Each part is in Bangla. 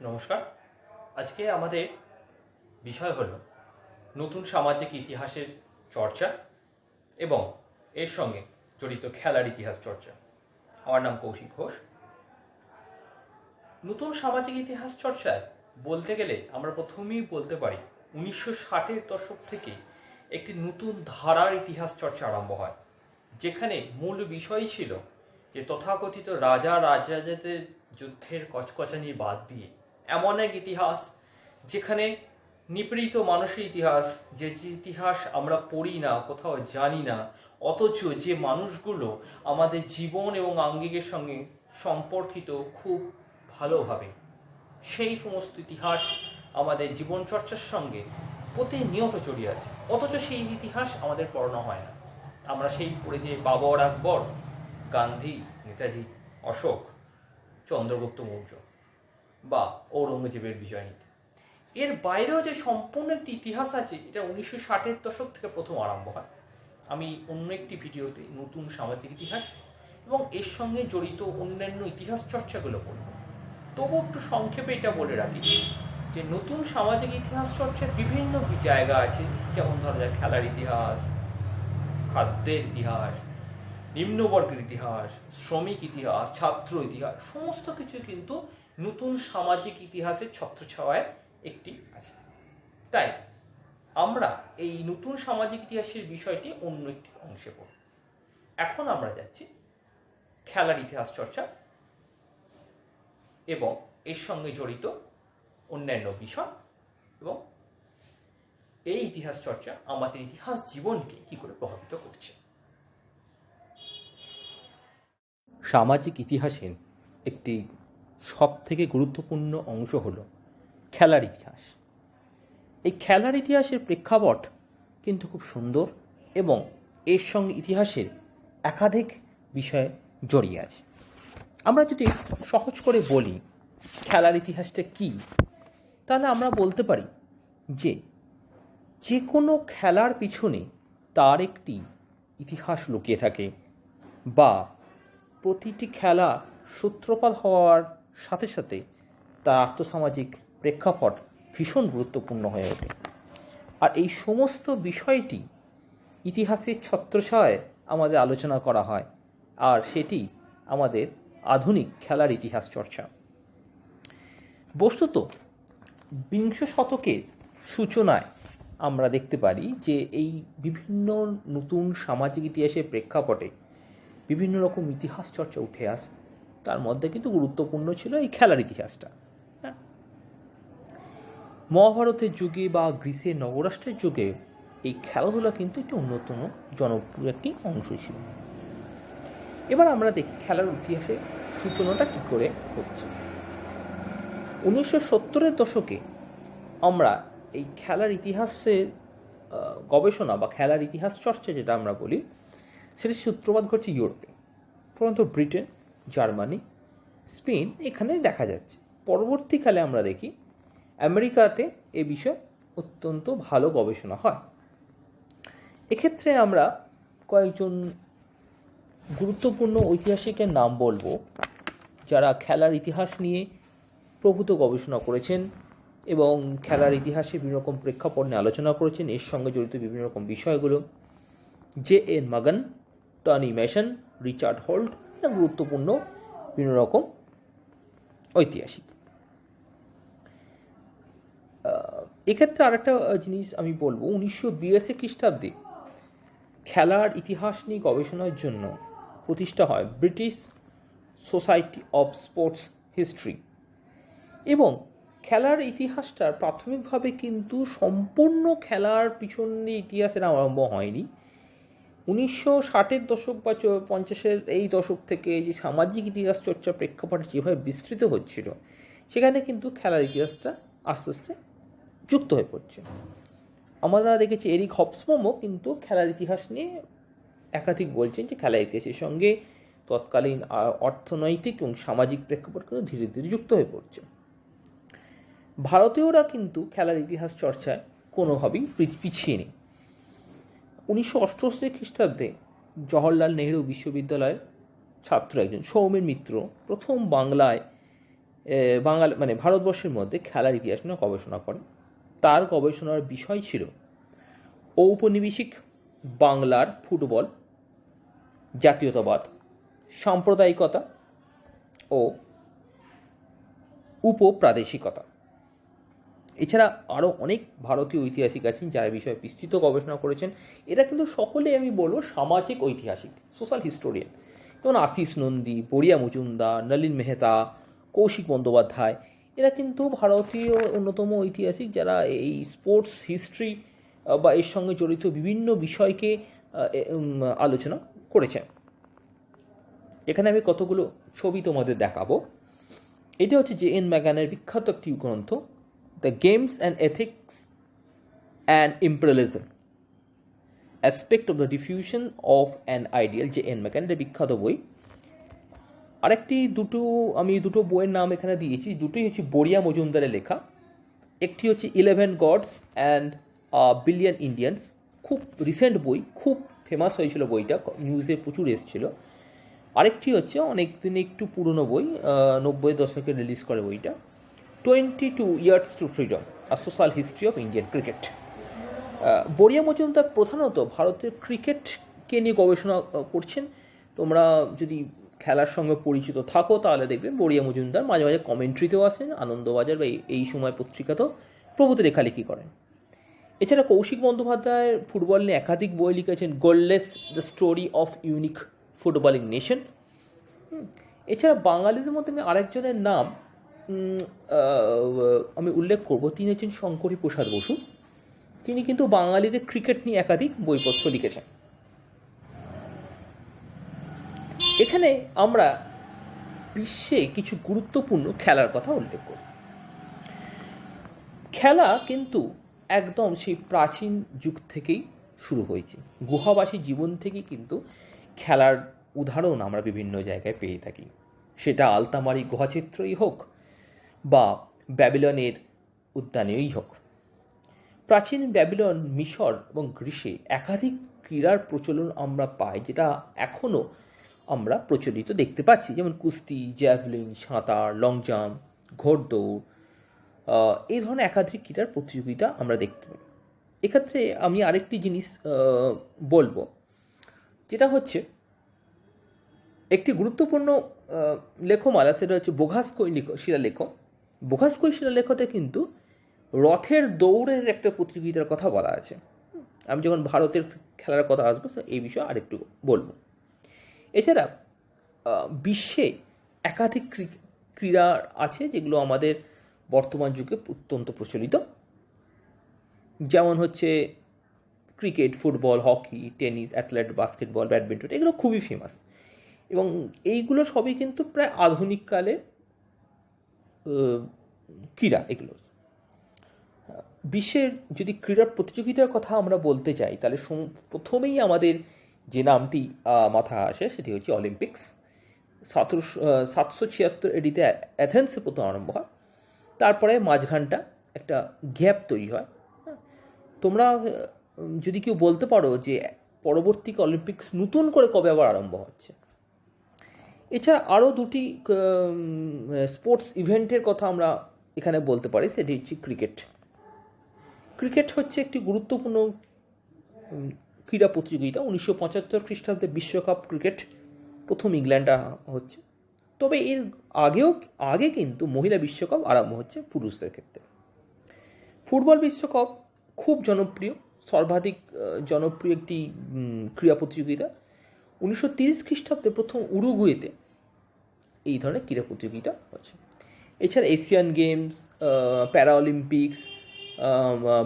নমস্কার। আজকে আমাদের বিষয় হলো নতুন সামাজিক ইতিহাসের চর্চা এবং এর সঙ্গে জড়িত খেলার ইতিহাস চর্চা। আমার নাম কৌশিক ঘোষ। নতুন সামাজিক ইতিহাস চর্চায় বলতে গেলে আমরা প্রথমেই বলতে পারি 1960-এর দশক থেকে একটি নতুন ধারার ইতিহাস চর্চা আরম্ভ হয়, যেখানে মূল বিষয় ছিল যে তথাকথিত রাজা রাজরাজাদের যুদ্ধের কচকচানি বাদ দিয়ে এমন এক ইতিহাস যেখানে নিপীড়িত মানুষের ইতিহাস, যে ইতিহাস আমরা পড়ি না, কোথাও জানি না, অথচ যে মানুষগুলো আমাদের জীবন এবং আঙ্গিকের সঙ্গে সম্পর্কিত খুব ভালোভাবে, সেই সমস্ত ইতিহাস আমাদের জীবনচর্চার সঙ্গে প্রতিনিয়ত জড়িয়ে আছে, অথচ সেই ইতিহাস আমাদের পড়ানো হয় না। আমরা সেই পড়ে যে বাবর, আকবর, গান্ধী, নেতাজি, অশোক, চন্দ্রগুপ্ত মৌর্য বা ঔরঙ্গজেবের বিজয় নীতি। এর বাইরেও যে সম্পূর্ণ একটি ইতিহাস আছে, এটা 1960-এর দশক থেকে প্রথম আরম্ভ হয়। আমি অন্য একটি ভিডিওতে নতুন সামাজিক ইতিহাস এবং এর সঙ্গে জড়িত অন্যান্য ইতিহাস চর্চাগুলো বলব। তবু একটু সংক্ষেপে এটা বলে রাখি যে নতুন সামাজিক ইতিহাস চর্চার বিভিন্ন জায়গা আছে, যেমন ধরা যায় খেলার ইতিহাস, খাদ্যের ইতিহাস, নিম্নবর্গের ইতিহাস, শ্রমিক ইতিহাস, ছাত্র ইতিহাস, সমস্ত কিছু কিন্তু নতুন সামাজিক ইতিহাসের ছত্রছায়ায় একটি আছে। তাই আমরা এই নতুন সামাজিক ইতিহাসের বিষয়টি অন্য একটি অংশে পড়ব। এখন আমরা যাচ্ছি খেলার ইতিহাস চর্চা এবং এর সঙ্গে জড়িত অন্যান্য বিষয়, এবং এই ইতিহাস চর্চা আমাদের ইতিহাস জীবনকে কি করে প্রভাবিত করছে। সামাজিক ইতিহাসের একটি সবথেকে গুরুত্বপূর্ণ অংশ হলো খেলার ইতিহাস। এই খেলার ইতিহাসের প্রেক্ষাপট কিন্তু খুব সুন্দর এবং এর সঙ্গে ইতিহাসের একাধিক বিষয় জড়িয়ে আছে। আমরা যদি সহজ করে বলি খেলার ইতিহাসটা কী, তাহলে আমরা বলতে পারি যে কোনো খেলার পিছনে তার একটি ইতিহাস লুকিয়ে থাকে, বা প্রতিটি খেলা সূত্রপাত হওয়ার সাথে সাথে তার আর্থসামাজিক প্রেক্ষাপট ভীষণ গুরুত্বপূর্ণ হয়ে ওঠে। আর এই সমস্ত বিষয়টি ইতিহাসের ছত্রছায়ায় আমাদের আলোচনা করা হয়, আর সেটি আমাদের আধুনিক খেলার ইতিহাস চর্চা। বস্তুত বিংশ শতকের সূচনায় আমরা দেখতে পারি যে এই বিভিন্ন নতুন সামাজিক ইতিহাসের প্রেক্ষাপটে বিভিন্ন রকম ইতিহাস চর্চা উঠে আসে। তার মধ্যে কিন্তু গুরুত্বপূর্ণ ছিল এই খেলার ইতিহাসটা। মহাভারতের যুগে বা গ্রীসের নবরাষ্ট্রের যুগে এই খেলাধুলা কিন্তু একটি অন্যতম জনপ্রিয় একটি অংশ ছিল। এবার আমরা দেখি খেলার ইতিহাসে সূচনাটা কী করে হচ্ছে। 1970-এর দশকে আমরা এই খেলার ইতিহাসের গবেষণা বা খেলার ইতিহাস চর্চা যেটা আমরা বলি, সেটা সূত্রপাত ঘটছে ইউরোপে, প্রধানত ব্রিটেন, জার্মানি, স্পেন, এখানে দেখা যাচ্ছে। পরবর্তীকালে আমরা দেখি আমেরিকাতে এ বিষয়ে অত্যন্ত ভালো গবেষণা হয়। এক্ষেত্রে আমরা কয়েকজন গুরুত্বপূর্ণ ঐতিহাসিকের নাম বলবো, যারা খেলার ইতিহাস নিয়ে প্রভূত গবেষণা করেছেন এবং খেলার ইতিহাসে বিভিন্ন রকম প্রেক্ষাপট নিয়ে আলোচনা করেছেন, এর সঙ্গে জড়িত বিভিন্ন রকম বিষয়গুলো। J.N. মাগান, টনি ম্যাসন, রিচার্ড হোল্ট, এরা গুরুত্বপূর্ণ বিভিন্ন রকম ঐতিহাসিক। এক্ষেত্রে আরেকটা জিনিস আমি বলবো, 1982 খ্রিস্টাব্দে খেলার ইতিহাস নিয়ে গবেষণার জন্য প্রতিষ্ঠা হয় British society of sports history. এবং খেলার ইতিহাসটার প্রাথমিকভাবে কিন্তু সম্পূর্ণ খেলার পিছনে ইতিহাসের আরম্ভ হয়নি। 1960-এর দশক বা 50-এর এই দশক থেকে যে সামাজিক ইতিহাস চর্চা প্রেক্ষাপট যেভাবে বিস্তৃত হচ্ছিল, সেখানে কিন্তু খেলার ইতিহাসটা আস্তে আস্তে যুক্ত হয়ে পড়ছে। আমরা দেখেছি এরিক হবসবমও কিন্তু খেলার ইতিহাস নিয়ে একাধিক বলছেন যে খেলার ইতিহাসের সঙ্গে তৎকালীন অর্থনৈতিক এবং সামাজিক প্রেক্ষাপট কিন্তু ধীরে ধীরে যুক্ত হয়ে পড়ছে। ভারতীয়রা কিন্তু খেলার ইতিহাস চর্চায় কোনোভাবেই পিছিয়ে নেই। 1988 খ্রিস্টাব্দে জওহরলাল নেহরু বিশ্ববিদ্যালয়ের ছাত্র একজন সৌমেন মিত্র প্রথম বাংলায় মানে ভারতবর্ষের মধ্যে খেলার ইতিহাস নিয়ে গবেষণা করেন। তার গবেষণার বিষয় ছিল ঔপনিবেশিক বাংলার ফুটবল, জাতীয়তাবাদ, সাম্প্রদায়িকতা ও উপপ্রাদেশিকতা। এছাড়া আরও অনেক ভারতীয় ঐতিহাসিক আছেন যারা বিষয়ে বিস্তৃত গবেষণা করেছেন। এরা কিন্তু সকলে আমি বলবো সামাজিক ঐতিহাসিক, সোশ্যাল হিস্টোরিয়ান, যেমন আশিস নন্দী, বড়িয়া মজুমদার, নলিন মেহতা, কৌশিক বন্দ্যোপাধ্যায়। এরা কিন্তু ভারতীয় অন্যতম ঐতিহাসিক যারা এই স্পোর্টস হিস্ট্রি বা এর সঙ্গে জড়িত বিভিন্ন বিষয়কে আলোচনা করেছেন। এখানে আমি কতগুলো ছবি তোমাদের দেখাবো। এটা হচ্ছে জে.এন. ম্যাগানের বিখ্যাত একটি গ্রন্থ, the games and ethics and imperialism, aspect of the diffusion of an ideal. J N. Mangan, এটা বিখ্যাত বই। আরেকটি আমি দুটো বইয়ের নাম এখানে দিয়েছি, দুটোই হচ্ছে বড়িয়া মজুমদারের লেখা। একটি হচ্ছে 11 গডস অ্যান্ড বিলিয়ন ইন্ডিয়ানস, খুব রিসেন্ট বই, খুব ফেমাস হয়েছিল বইটা, নিউজে প্রচুর এসেছিল। আরেকটি হচ্ছে অনেক দিন একটু পুরনো বই, 90 দশকে রিলিজ করে বইটা, 22 years to freedom, a social history of Indian cricket. Boria Majumdar প্রধানত ভারতের ক্রিকেটকে নিয়ে গবেষণা করছেন। তোমরা যদি খেলার সঙ্গে পরিচিত থাকো তাহলে দেখবে বড়িয়া মজুমদার মাঝে মাঝে কমেন্ট্রিতেও আসেন, আনন্দবাজার বা এই সময় পত্রিকাতেও প্রভূত লেখালেখি করেন। এছাড়া কৌশিক বন্দ্যোপাধ্যায়ের ফুটবল নিয়ে একাধিক বই লিখেছেন, goalless, the story of unique footballing nation. এছাড়া বাঙালিদের মধ্যে আমি আরেকজনের নাম আমি উল্লেখ করব, তিনি হচ্ছেন শঙ্করী প্রসাদ বসু। তিনি কিন্তু বাঙালিদের ক্রিকেট নিয়ে একাধিক বইপত্র লিখেছেন। এখানে আমরা বিশ্বে কিছু গুরুত্বপূর্ণ খেলার কথা উল্লেখ করি। খেলা কিন্তু একদম সেই প্রাচীন যুগ থেকেই শুরু হয়েছে। গুহাবাসী জীবন থেকেই কিন্তু খেলার উদাহরণ আমরা বিভিন্ন জায়গায় পেয়ে থাকি, সেটা আলতামারি গুহাচিত্রই হোক বা ব্যাবিলনের উদ্যানেই হোক। প্রাচীন ব্যাবিলন, মিশর এবং গ্রিসে একাধিক ক্রীড়ার প্রচলন আমরা পাই, যেটা এখনও আমরা প্রচলিত দেখতে পাচ্ছি, যেমন কুস্তি, জ্যাভলিন, সাঁতার, লং জাম্প, ঘোড়দৌড়, এই ধরনের একাধিক ক্রীড়ার প্রতিযোগিতা আমরা দেখতে পাই। এক্ষেত্রে আমি আরেকটি জিনিস বলবো, যেটা হচ্ছে একটি গুরুত্বপূর্ণ লেখমালা, সেটা হচ্ছে বোঘাস্কই শিলালেখ। বোঘাস্কই শিলালেখতে কিন্তু রথের দৌড়ের একটা প্রতিযোগিতার কথা বলা আছে। আমি যখন ভারতের খেলার কথা আসবো এই বিষয়ে আরেকটু বলবো। এছাড়া বিশ্বে একাধিক ক্রীড়া আছে যেগুলো আমাদের বর্তমান যুগে অত্যন্ত প্রচলিত, যেমন হচ্ছে cricket, football, hockey, tennis, athlete, basketball, badminton, এগুলো খুবই ফেমাস এবং এইগুলো সবই কিন্তু প্রায় আধুনিককালে ক্রীড়া। এগুলো বিশ্বের যদি ক্রীড়ার প্রতিযোগিতার কথা আমরা বলতে চাই তাহলে প্রথমেই আমাদের যে নামটি মাথায় আসে সেটি হচ্ছে অলিম্পিক্স। 776 এডিতে অ্যাথেন্সে প্রথম আরম্ভ হয়, তারপরে মাঝখানটা একটা গ্যাপ তৈরি হয়। তোমরা যদি কেউ বলতে পারো যে পরবর্তী অলিম্পিক্স নতুন করে কবে আবার আরম্ভ হচ্ছে। এছাড়া আরও দুটি স্পোর্টস ইভেন্টের কথা আমরা এখানে বলতে পারি, সেটি হচ্ছে ক্রিকেট। ক্রিকেট হচ্ছে একটি গুরুত্বপূর্ণ ক্রীড়া প্রতিযোগিতা। 1975 খ্রিস্টাব্দে বিশ্বকাপ ক্রিকেট প্রথম ইংল্যান্ডে হচ্ছে, তবে এর আগে কিন্তু মহিলা বিশ্বকাপ আরম্ভ হচ্ছে পুরুষদের ক্ষেত্রে। ফুটবল বিশ্বকাপ খুব জনপ্রিয়, সর্বাধিক জনপ্রিয় একটি ক্রীড়া প্রতিযোগিতা। 1930 খ্রিস্টাব্দে প্রথম উরুগুয়েতে এই ধরনের ক্রীড়া প্রতিযোগিতা হচ্ছে। এছাড়া এশিয়ান গেমস, প্যারা অলিম্পিক্স,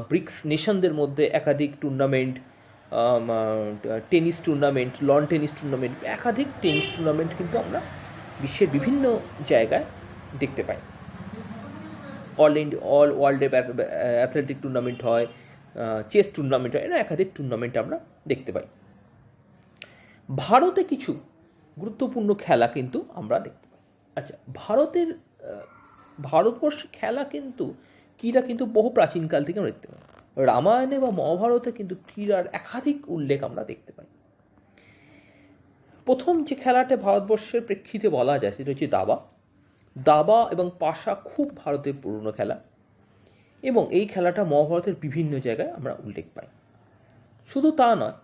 ব্রিক্স নেশনদের মধ্যে একাধিক tournament, tennis tournament, loan tennis tournament, একাধিক টেনিস টুর্নামেন্ট কিন্তু আমরা বিশ্বের বিভিন্ন জায়গায় দেখতে পাই। অল ওয়ার্ল্ডে অ্যাথলেটিক টুর্নামেন্ট হয়, চেস টুর্নামেন্ট হয়, এরা একাধিক টুর্নামেন্ট আমরা দেখতে পাই। ভারতে কিছু গুরুত্বপূর্ণ খেলা কিন্তু আমরা দেখতে পাই। আচ্ছা, ভারতবর্ষে খেলা কিন্তু ক্রীড়া কিন্তু বহু প্রাচীনকাল থেকে আমরা দেখতে পাই। রামায়ণে বা মহাভারতে কিন্তু ক্রীড়ার একাধিক উল্লেখ আমরা দেখতে পাই। প্রথম যে খেলাটা ভারতবর্ষের প্রেক্ষিতে বলা যায় সেটা হচ্ছে দাবা। দাবা এবং পাশা খুব ভারতের পুরনো খেলা, এবং এই খেলাটা মহাভারতের বিভিন্ন জায়গায় আমরা উল্লেখ পাই। শুধু তা নয়,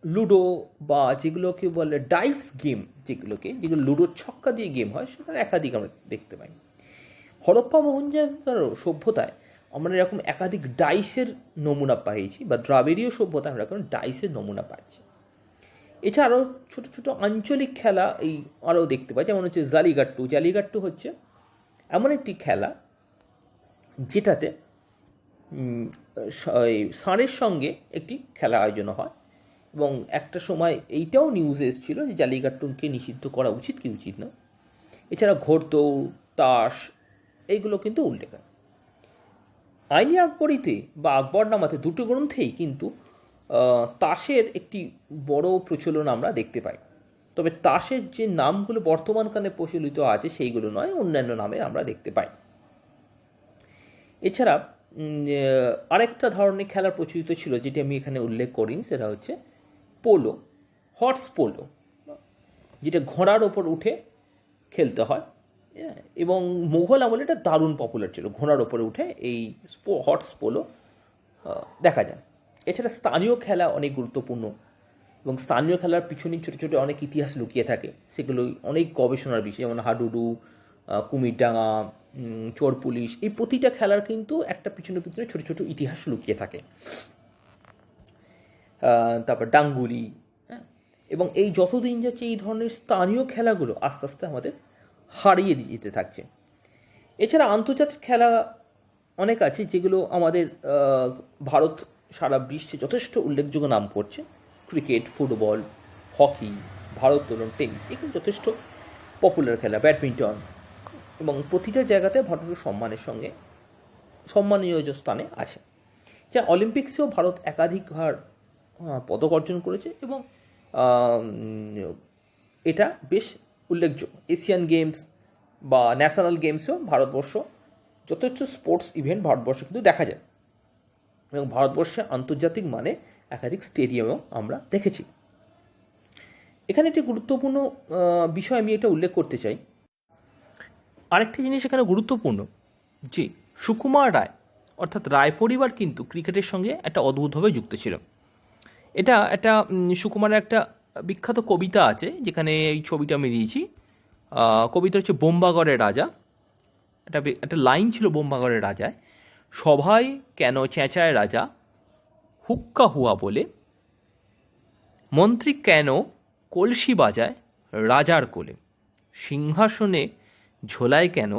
লুডো বা যেগুলোকে বলে ডাইস গেম, যেগুলো লুডোর ছক্কা দিয়ে গেম হয়, সেখানে একাধিক আমরা দেখতে পাই। হরপ্পা মহেঞ্জোদারো সভ্যতায় আমরা এরকম একাধিক ডাইসের নমুনা পাইছি, বা দ্রাবিড়ীয় সভ্যতায় আমরা এখন ডাইসের নমুনা পাচ্ছি। এছাড়াও ছোটো ছোটো আঞ্চলিক খেলা আরও দেখতে পাই, যেমন হচ্ছে জালিগাট্টু। জালিগাট্টু হচ্ছে এমন একটি খেলা যেটাতে ষাঁড়ের সঙ্গে একটি খেলা আয়োজন হয়, এবং একটা সময় এইটাও নিউজে এসেছিল যে জালিগাট্টুকে নিষিদ্ধ করা উচিত কি উচিত না। এছাড়া ঘোড়দৌড়, তাস, এইগুলো কিন্তু উল্লেখ হয়। আইনি আকবরীতে বা আকবরনামাতে দুটো গ্রন্থেই কিন্তু তাসের একটি বড় প্রচলন আমরা দেখতে পাই। তবে তাসের যে নামগুলো বর্তমানকালে প্রচলিত আছে সেইগুলো নয়, অন্যান্য নামে আমরা দেখতে পাই। এছাড়া আরেকটা ধরনের খেলা প্রচলিত ছিল যেটি আমি এখানে উল্লেখ করিনি, সেটা হচ্ছে পোলো, হর্স পোলো, যেটা ঘোড়ার ওপর উঠে খেলতে হয়, এবং মুঘল আমলে এটা দারুণ পপুলার ছিল। ঘোড়ার ওপরে উঠে এই হর্স পোলো দেখা যায়। এছাড়া স্থানীয় খেলা অনেক গুরুত্বপূর্ণ, এবং স্থানীয় খেলার পিছনে ছোটো ছোটো অনেক ইতিহাস লুকিয়ে থাকে, সেগুলো অনেক গবেষণার বিষয়, যেমন হাডুডু, কুমিরডাঙ্গা, চোর পুলিশ, এই প্রতিটা খেলার কিন্তু একটা পিছনে ছোটো ছোটো ইতিহাস লুকিয়ে থাকে। তারপর ডাঙ্গুলি, হ্যাঁ, এবং এই যতদিন যাচ্ছে এই ধরনের স্থানীয় খেলাগুলো আস্তে আস্তে আমাদের হারিয়ে যেতে থাকছে। এছাড়া আন্তর্জাতিক খেলা অনেক আছে যেগুলো আমাদের ভারত সারা বিশ্বে যথেষ্ট উল্লেখযোগ্য নাম করছে। ক্রিকেট, ফুটবল, হকি, ভারোত্তোলন, টেনিস, এগুলো যথেষ্ট পপুলার খেলা, ব্যাডমিন্টন, এবং প্রতিটা জায়গাতে ভারতের সম্মানীয় স্থানে আছে। যা অলিম্পিক্সেও ভারত একাধিকবার পদক অর্জন করেছে, এবং এটা বেশ উল্লেখযোগ্য। এশিয়ান গেমস বা ন্যাশনাল গেমসেও ভারতবর্ষ যথেষ্ট স্পোর্টস ইভেন্ট ভারতবর্ষে কিন্তু দেখা যায়, এবং ভারতবর্ষে আন্তর্জাতিক মানে একাধিক স্টেডিয়ামেও আমরা দেখেছি। এখানে একটি গুরুত্বপূর্ণ বিষয় আমি এটা উল্লেখ করতে চাই। আরেকটি জিনিস এখানে গুরুত্বপূর্ণ যে সুকুমার রায়, অর্থাৎ রায় পরিবার কিন্তু ক্রিকেটের সঙ্গে একটা অদ্ভুতভাবে যুক্ত ছিল। এটা একটা সুকুমারের একটা বিখ্যাত কবিতা আছে, যেখানে এই ছবিটা আমি দিয়েছি। কবিতা হচ্ছে বোম্বাগড়ের রাজা। একটা লাইন ছিল বোম্বাগড়ের রাজায়: সভায় কেন চেঁচায় রাজা হুক্কা হুয়া বলে, মন্ত্রী কেন কলসি বাজায় রাজার কোলে, সিংহাসনে ঝোলায় কেন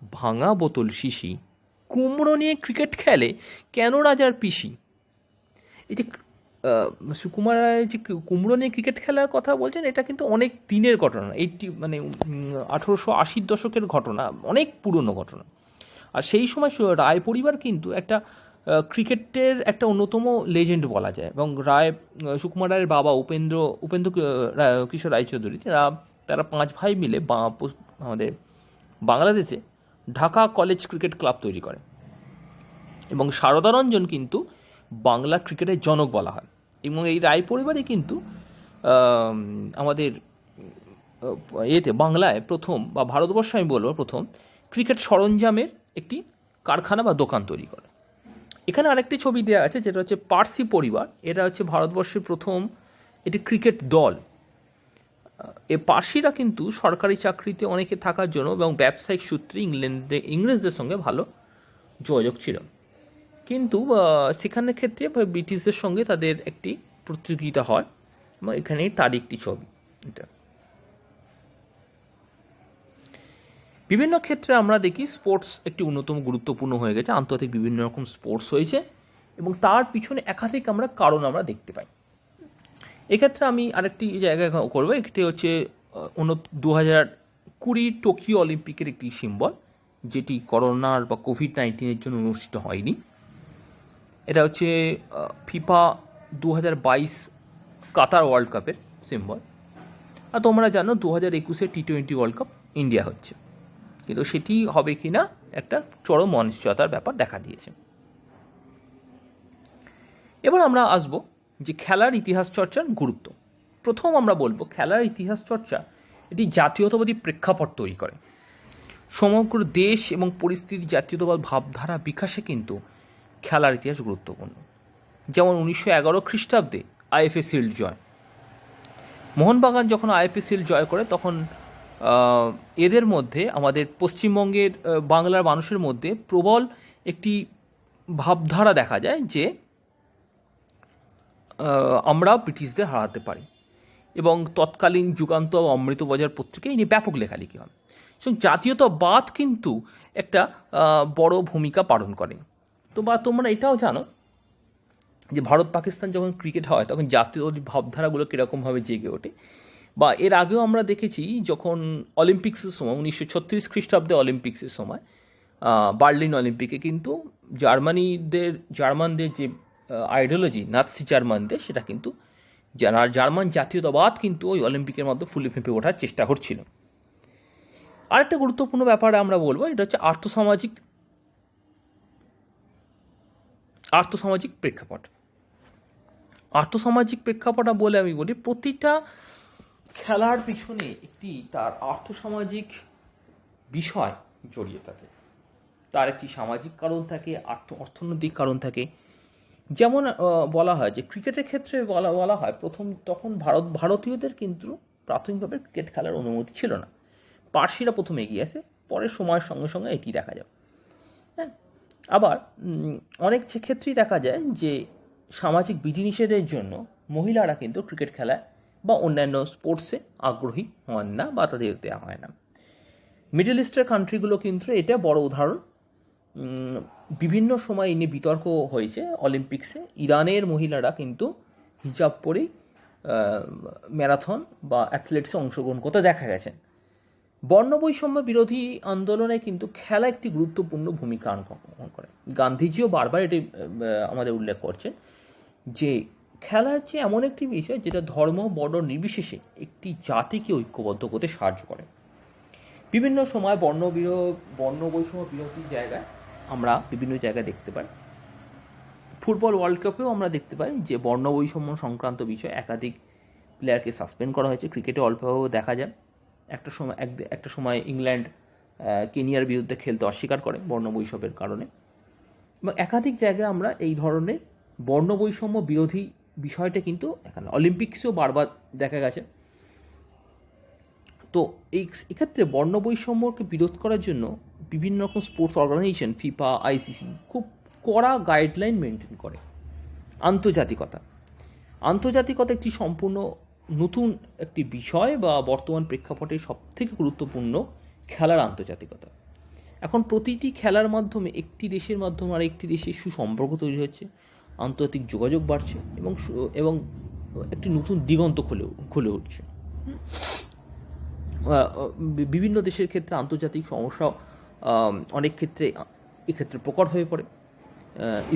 ভাঙা বোতল শিশি, কুমড়ো নিয়ে ক্রিকেট খেলে কেন রাজার পিসি। এই যে সুকুমার রায় যে কুমড়ো নিয়ে ক্রিকেট খেলার কথা বলছেন, এটা কিন্তু অনেক দিনের ঘটনা, মানে 1880 দশকের ঘটনা, অনেক পুরনো ঘটনা। আর সেই সময় রায় পরিবার কিন্তু একটা ক্রিকেটের একটা অন্যতম লেজেন্ড বলা যায়, এবং সুকুমার রায়ের বাবা উপেন্দ্র কিশোর রায়চৌধুরী, তারা 5 ভাই মিলে আমাদের বাংলাদেশে ঢাকা কলেজ ক্রিকেট ক্লাব তৈরি করে, এবং সারদা রঞ্জন কিন্তু বাংলা ক্রিকেটের জনক বলা হয়। এবং এই রায় পরিবারই কিন্তু আমাদের বাংলায় প্রথম, বা ভারতবর্ষে আমি বলবো প্রথম, ক্রিকেট সরঞ্জামের একটি কারখানা বা দোকান তৈরি করে। এখানে আরেকটি ছবি দেওয়া আছে, যেটা হচ্ছে পার্সি পরিবার। এটা হচ্ছে ভারতবর্ষের প্রথম একটি ক্রিকেট দল। এই পার্সিরা কিন্তু সরকারি চাকরিতে অনেকে থাকার জন্য এবং ব্যবসায়িক সূত্রে ইংরেজদের সঙ্গে ভালো যোগাযোগ ছিল, কিন্তু সেখানের ক্ষেত্রে ব্রিটিশদের সঙ্গে তাদের একটি প্রতিযোগিতা হয়, এবং এখানে তার একটি ছবি। এটা বিভিন্ন ক্ষেত্রে আমরা দেখি স্পোর্টস একটি অন্যতম গুরুত্বপূর্ণ হয়ে গেছে, আন্তর্জাতিক বিভিন্ন রকম স্পোর্টস হয়েছে, এবং তার পিছনে একাধিক কারণ আমরা দেখতে পাই। এক্ষেত্রে আমি আরেকটি জায়গায় করবো, একটি হচ্ছে 2020 টোকিও অলিম্পিকের একটি সিম্বল, যেটি করোনার বা কোভিড-19 জন্য অনুষ্ঠিত হয়নি। এটা হচ্ছে ফিফা 2022 কাতার ওয়ার্ল্ড কাপের সিম্বল। আর তোমরা জানো 2021 T20 ওয়ার্ল্ড কাপ ইন্ডিয়া হচ্ছে, কিন্তু সেটি হবে কি না একটা চরম অনিশ্চয়তার ব্যাপার দেখা দিয়েছে। এবার আমরা আসবো যে খেলার ইতিহাস চর্চার গুরুত্ব। প্রথম আমরা বলবো খেলার ইতিহাস চর্চা এটি জাতীয়তাবাদী প্রেক্ষাপট তৈরি করে। সমগ্র দেশ এবং পরিস্থিতি জাতীয়তাবাদ ভাবধারা বিকাশে কিন্তু খেলার ইতিহাস গুরুত্বপূর্ণ। যেমন 1911 খ্রিস্টাব্দে আইএফএ শিল্ড জয়, মোহনবাগান যখন আইএফএ শিল্ড জয় করে তখন এদের মধ্যে আমাদের পশ্চিমবঙ্গের বাংলার মানুষের মধ্যে প্রবল একটি ভাবধারা দেখা যায় যে আমরা ব্রিটিশদের হারাতে পারি, এবং তৎকালীন যুগান্ত ও অমৃতবাজার পত্রিকায় নিয়ে ব্যাপক লেখালেখি হয়। এবং জাতীয়তাবাদ কিন্তু একটা বড় ভূমিকা পালন করে। তোমরা এটাও জানো যে ভারত পাকিস্তান যখন ক্রিকেট হয় তখন জাতীয় ভাবধারাগুলো কীরকমভাবে জেগে ওঠে। বা এর আগেও আমরা দেখেছি যখন অলিম্পিক্সের সময় 1936 খ্রিস্টাব্দে অলিম্পিক্সের সময় বার্লিন অলিম্পিকে কিন্তু জার্মানদের যে আইডিওলজি নাৎসি জার্মানদের, সেটা কিন্তু জার্মান জাতীয়তাবাদ কিন্তু ওই অলিম্পিকের মধ্যে ফুলে ফেঁপে ওঠার চেষ্টা করছিল। আরেকটা গুরুত্বপূর্ণ ব্যাপারে আমরা বলবো, এটা হচ্ছে আর্থসামাজিক প্রেক্ষাপট। আর্থসামাজিক প্রেক্ষাপট বলে আমি বলি প্রতিটা খেলার পিছনে একটি তার আর্থসামাজিক বিষয় জড়িয়ে থাকে। তার একটি সামাজিক কারণ থাকে, অর্থনৈতিক কারণ থাকে। যেমন বলা হয় যে ক্রিকেটের ক্ষেত্রে বলা হয় তখন ভারতীয়দের কিন্তু প্রাথমিকভাবে ক্রিকেট খেলার অনুমতি ছিল না। পার্সিরা প্রথমে এগিয়ে আসে, পরে সময়ের সঙ্গে সঙ্গে এটি দেখা যায়। হ্যাঁ, আবার অনেক ক্ষেত্রেই দেখা যায় যে সামাজিক বিধিনিষেধের জন্য মহিলারা কিন্তু ক্রিকেট খেলায় বা অন্যান্য স্পোর্টসে আগ্রহী হন না বা তাদের দেওয়া হয় না। মিডল ইস্টের কান্ট্রিগুলো কিন্তু এটা বড় উদাহরণ। বিভিন্ন সময় এ নিয়ে বিতর্ক হয়েছে। অলিম্পিক্সে ইরানের মহিলারা কিন্তু হিজাব পরেই ম্যারাথন বা অ্যাথলেটিক্সে অংশগ্রহণ করতে দেখা গেছে। বর্ণবৈষম্য বিরোধী আন্দোলনে কিন্তু খেলা একটি গুরুত্বপূর্ণ ভূমিকা গ্রহণ করে। গান্ধীজিও বারবার এটি আমাদের উল্লেখ করছেন যে খেলার যে এমন একটি বিষয় যেটা ধর্ম বর্ণ নির্বিশেষে একটি জাতিকে ঐক্যবদ্ধ করতে সাহায্য করে। বিভিন্ন সময় বর্ণবৈষম্য বিরোধী জায়গায় আমরা বিভিন্ন জায়গায় দেখতে পাই। ফুটবল ওয়ার্ল্ড কাপেও আমরা দেখতে পাই যে বর্ণবৈষম্য সংক্রান্ত বিষয়ে একাধিক প্লেয়ারকে সাসপেন্ড করা হয়েছে। ক্রিকেটে অল্পভাবেও দেখা যায়। একটা সময় ইংল্যান্ড কেনিয়ার বিরুদ্ধে খেলতে অস্বীকার করে বর্ণবৈষম্যের কারণে। এবং একাধিক জায়গায় আমরা এই ধরনের বর্ণবৈষম্য বিরোধী বিষয়টা কিন্তু এখানে অলিম্পিক্সেও বারবার দেখা গেছে। তো এক্ষেত্রে বর্ণবৈষম্যকে বিরোধ করার জন্য বিভিন্ন রকম স্পোর্টস অর্গানাইজেশন, ফিফা, আইসিসি খুব কড়া গাইডলাইন মেনটেন করে। আন্তর্জাতিকতা একটি সম্পূর্ণ নতুন একটি বিষয় বা বর্তমান প্রেক্ষাপটে সবথেকে গুরুত্বপূর্ণ খেলার আন্তর্জাতিকতা। এখন প্রতিটি খেলার মাধ্যমে একটি দেশের মাধ্যমে আর একটি দেশের সুসম্পর্ক তৈরি হচ্ছে, আন্তর্জাতিক যোগাযোগ বাড়ছে এবং একটি নতুন দিগন্ত খুলে উঠছে। বিভিন্ন দেশের ক্ষেত্রে আন্তর্জাতিক সমস্যা অনেক ক্ষেত্রে এক্ষেত্রে প্রকট হয়ে পড়ে।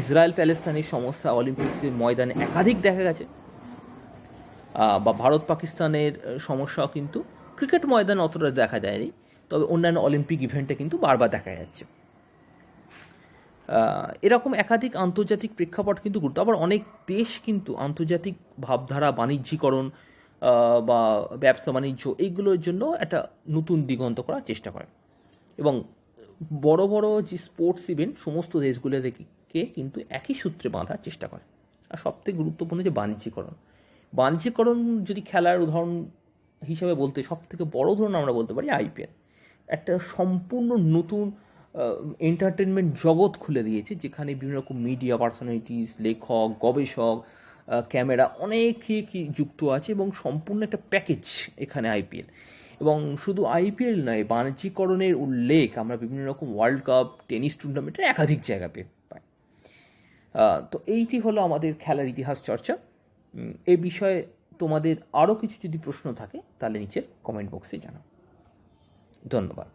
ইসরায়েল প্যালেস্তানের সমস্যা অলিম্পিক্সের ময়দানে একাধিক দেখা গেছে, বা ভারত পাকিস্তানের সমস্যাও কিন্তু ক্রিকেট ময়দানে অতটা দেখা যায়নি, তবে অন্যান্য অলিম্পিক ইভেন্টে কিন্তু বারবার দেখা যাচ্ছে। এরকম একাধিক আন্তর্জাতিক প্রেক্ষাপট কিন্তু গুরুত্ব। আবার অনেক দেশ কিন্তু আন্তর্জাতিক ভাবধারা, বাণিজ্যিকরণ বা ব্যবসা বাণিজ্য এইগুলোর জন্য একটা নতুন দিগন্ত করার চেষ্টা করে। এবং বড় বড় যে স্পোর্টস ইভেন্ট সমস্ত দেশগুলোকে কিন্তু একই সূত্রে বাঁধার চেষ্টা করে। আর সবথেকে গুরুত্বপূর্ণ যে বাণিজ্যিকরণ যদি খেলার উদাহরণ হিসাবে বলতে সবথেকে বড় ধরুন আমরা বলতে পারি আইপিএল। একটা সম্পূর্ণ নতুন এন্টারটেনমেন্ট জগৎ খুলে দিয়েছে, যেখানে বিভিন্ন রকম মিডিয়া পার্সোনালিটিস, লেখক, গবেষক, ক্যামেরা অনেকে যুক্ত আছে এবং সম্পূর্ণ একটা প্যাকেজ এখানে আইপিএল। এবং শুধু আইপিএল নয়, বাণিজ্যিকরণের উল্লেখ আমরা বিভিন্ন রকম ওয়ার্ল্ড কাপ, টেনিস টুর্নামেন্টের একাধিক জায়গা পাই। তো এইটি হলো আমাদের খেলার ইতিহাস চর্চা। এই বিষয়ে তোমাদের আরও কিছু যদি প্রশ্ন থাকে তাহলে নিচের কমেন্ট বক্সে জানাও। ধন্যবাদ।